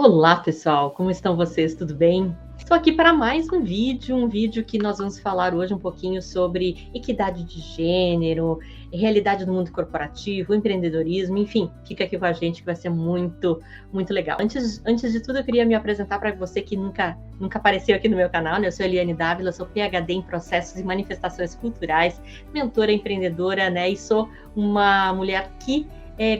Olá, pessoal, como estão vocês? Tudo bem? Estou aqui para mais um vídeo que nós vamos falar hoje um pouquinho sobre equidade de gênero, realidade do mundo corporativo, empreendedorismo, enfim, fica aqui com a gente que vai ser muito, muito legal. Antes de tudo, eu queria me apresentar para você que nunca apareceu aqui no meu canal, né? Eu sou Eliane Dávila, sou PhD em Processos e Manifestações Culturais, mentora empreendedora, né? E sou uma mulher que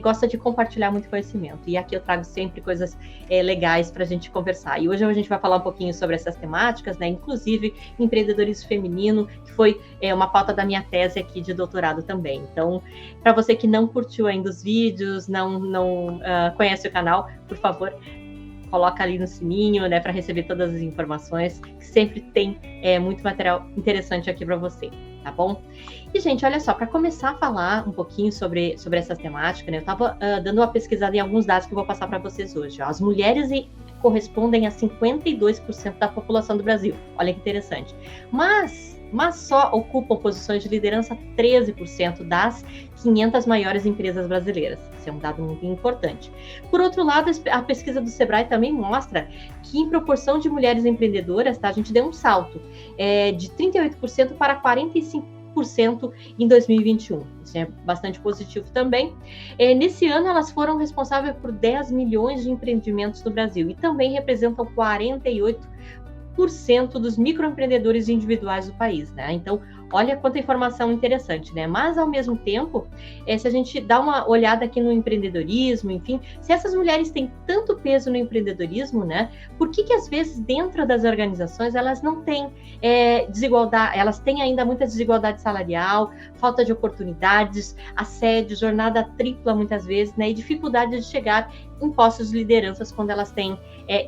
gosta de compartilhar muito conhecimento. E aqui eu trago sempre coisas legais para a gente conversar. E hoje a gente vai falar um pouquinho sobre essas temáticas, né? Inclusive empreendedorismo feminino, que foi uma pauta da minha tese aqui de doutorado também. Então, para você que não curtiu ainda os vídeos, não conhece o canal, por favor, coloca ali no sininho, né, para receber todas as informações, que sempre tem muito material interessante aqui para você, tá bom? E, gente, olha só, para começar a falar um pouquinho sobre essa temática, né, eu estava dando uma pesquisada em alguns dados que eu vou passar para vocês hoje. Ó. As mulheres correspondem a 52% da população do Brasil. Olha que interessante. Mas só ocupam posições de liderança 13% das 500 maiores empresas brasileiras. Isso é um dado muito importante. Por outro lado, a pesquisa do Sebrae também mostra que em proporção de mulheres empreendedoras, tá, a gente deu um salto de 38% para 45% em 2021. Isso é bastante positivo também. Nesse ano, elas foram responsáveis por 10 milhões de empreendimentos no Brasil e também representam 48% dos microempreendedores individuais do país, né? Então, olha quanta informação interessante, né? Mas, ao mesmo tempo, se a gente dá uma olhada aqui no empreendedorismo, enfim, se essas mulheres têm tanto peso no empreendedorismo, né? Por que às vezes, dentro das organizações, elas não têm desigualdade, elas têm ainda muita desigualdade salarial, falta de oportunidades, assédio, jornada tripla, muitas vezes, né? E dificuldade de chegar em postos de lideranças quando elas têm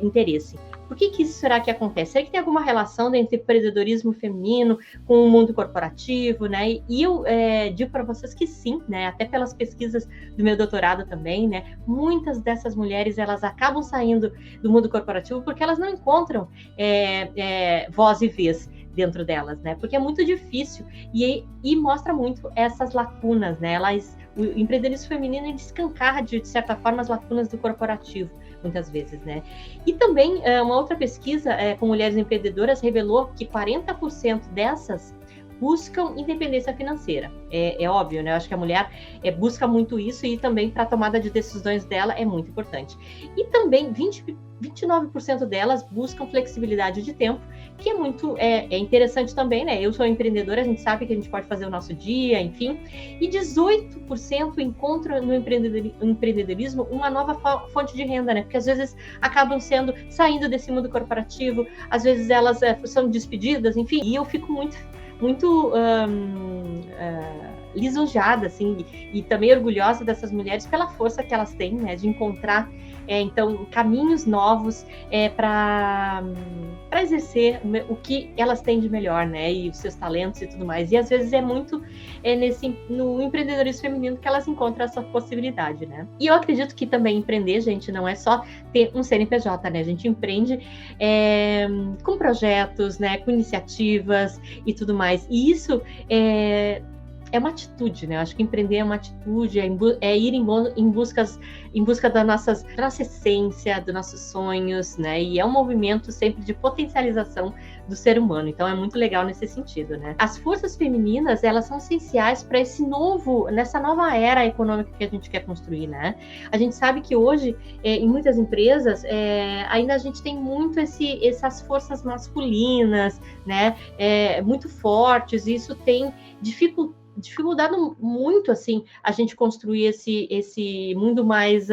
interesse. Por que isso será que acontece? Será que tem alguma relação entre empreendedorismo feminino com o mundo corporativo, né? E eu digo para vocês que sim, né? Até pelas pesquisas do meu doutorado também, né? Muitas dessas mulheres, elas acabam saindo do mundo corporativo porque elas não encontram voz e vez dentro delas, né? Porque é muito difícil e mostra muito essas lacunas, né? O empreendedorismo feminino, ele escancara, de certa forma, as lacunas do corporativo, muitas vezes, né? E também, uma outra pesquisa com mulheres empreendedoras revelou que 40% dessas buscam independência financeira. É óbvio, né? Eu acho que a mulher busca muito isso e também para a tomada de decisões dela é muito importante. E também 29% delas buscam flexibilidade de tempo, que é muito interessante também, né? Eu sou empreendedora, a gente sabe que a gente pode fazer o nosso dia, enfim. E 18% encontram no empreendedorismo uma nova fonte de renda, né? Porque às vezes acabam saindo desse mundo corporativo, às vezes elas são despedidas, enfim. E eu fico muito lisonjeada, assim, e também orgulhosa dessas mulheres pela força que elas têm, né, de encontrar, então, caminhos novos para exercer o que elas têm de melhor, né, e os seus talentos e tudo mais. E às vezes é muito no empreendedorismo feminino que elas encontram essa possibilidade, né. E eu acredito que também empreender, gente, não é só ter um CNPJ, né, a gente empreende com projetos, né, com iniciativas e tudo mais. E isso é uma atitude, né? Eu acho que empreender é uma atitude, é ir em busca da nossa essência, dos nossos sonhos, né? E é um movimento sempre de potencialização do ser humano. Então, é muito legal nesse sentido, né? As forças femininas, elas são essenciais para nessa nova era econômica que a gente quer construir, né? A gente sabe que hoje, em muitas empresas, ainda a gente tem muito essas forças masculinas, né? Muito fortes, e isso tem dificultado muito, assim, a gente construir esse mundo mais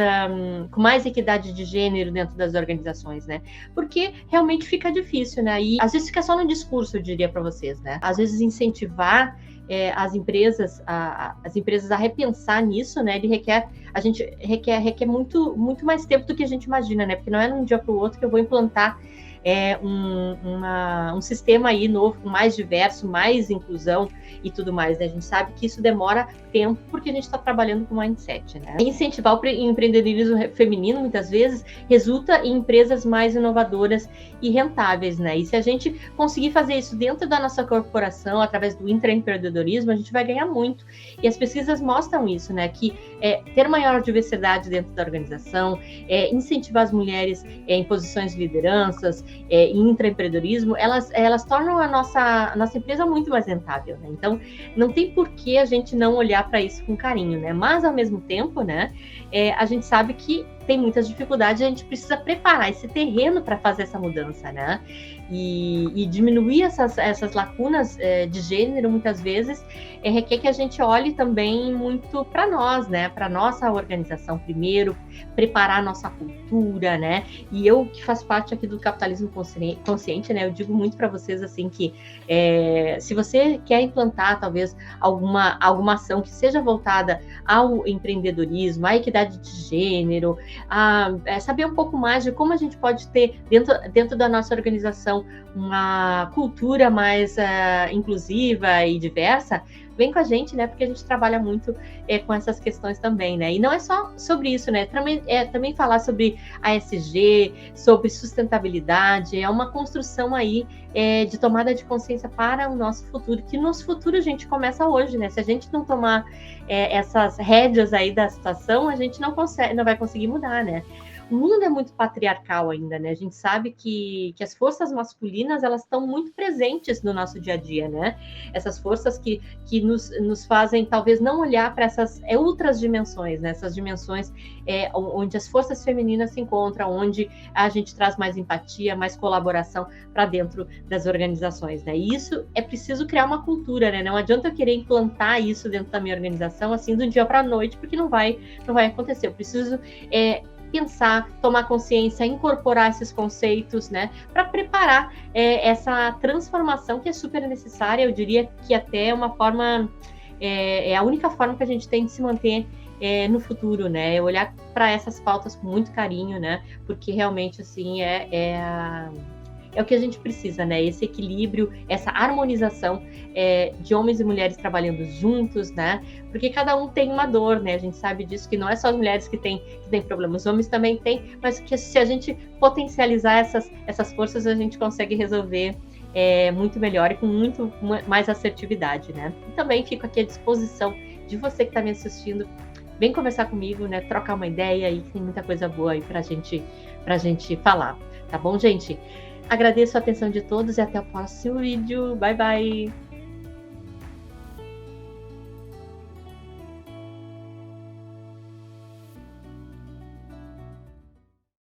com mais equidade de gênero dentro das organizações, né? Porque realmente fica difícil, né? E às vezes fica só no discurso, eu diria para vocês, né? Às vezes incentivar as empresas a repensar nisso, né? A gente requer muito, muito mais tempo do que a gente imagina, né? Porque não é de um dia para o outro que eu vou implantar um sistema aí novo, mais diverso, mais inclusão e tudo mais, né? A gente sabe que isso demora tempo porque a gente está trabalhando com mindset, né? Incentivar o empreendedorismo feminino, muitas vezes, resulta em empresas mais inovadoras e rentáveis, né? E se a gente conseguir fazer isso dentro da nossa corporação, através do intraempreendedorismo, a gente vai ganhar muito. E as pesquisas mostram isso, né? Que ter maior diversidade dentro da organização, incentivar as mulheres em posições de lideranças, em intraempreendedorismo, elas tornam a nossa empresa muito mais rentável, né? Então, não tem por que a gente não olhar para isso com carinho, né? Mas, ao mesmo tempo, né, a gente sabe que tem muitas dificuldades, a gente precisa preparar esse terreno para fazer essa mudança, né? E diminuir essas lacunas de gênero, muitas vezes, requer que a gente olhe também muito para nós, né? Para nossa organização primeiro, preparar a nossa cultura, né? E eu, que faço parte aqui do capitalismo consciente, né? Eu digo muito para vocês, assim, que se você quer implantar, talvez, alguma ação que seja voltada ao empreendedorismo, à equidade de gênero, saber um pouco mais de como a gente pode ter dentro da nossa organização uma cultura mais inclusiva e diversa, vem com a gente, né? Porque a gente trabalha muito com essas questões também, né? E não é só sobre isso, né? Também falar sobre ASG, sobre sustentabilidade, é uma construção aí de tomada de consciência para o nosso futuro, que nosso futuro a gente começa hoje, né? Se a gente não tomar essas rédeas aí da situação, a gente não vai conseguir mudar, né? O mundo é muito patriarcal ainda, né? A gente sabe que as forças masculinas, elas estão muito presentes no nosso dia a dia, né? Essas forças que nos fazem, talvez, não olhar para essas outras dimensões, né? Essas dimensões onde as forças femininas se encontram, onde a gente traz mais empatia, mais colaboração para dentro das organizações, né? E isso é preciso criar uma cultura, né? Não adianta eu querer implantar isso dentro da minha organização, assim, do dia para a noite, porque não vai acontecer. Eu preciso pensar, tomar consciência, incorporar esses conceitos, né, para preparar essa transformação que é super necessária. Eu diria que até é uma forma, é a única forma que a gente tem de se manter no futuro, né, olhar para essas pautas com muito carinho, né, porque realmente, assim, é o que a gente precisa, né? Esse equilíbrio, essa harmonização de homens e mulheres trabalhando juntos, né? Porque cada um tem uma dor, né? A gente sabe disso, que não é só as mulheres que têm problemas, os homens também têm, mas que se a gente potencializar essas forças, a gente consegue resolver muito melhor e com muito mais assertividade, né? E também fico aqui à disposição de você que está me assistindo. Vem conversar comigo, né? Trocar uma ideia aí, que tem muita coisa boa aí pra gente falar. Tá bom, gente? Agradeço a atenção de todos e até o próximo vídeo. Bye, bye!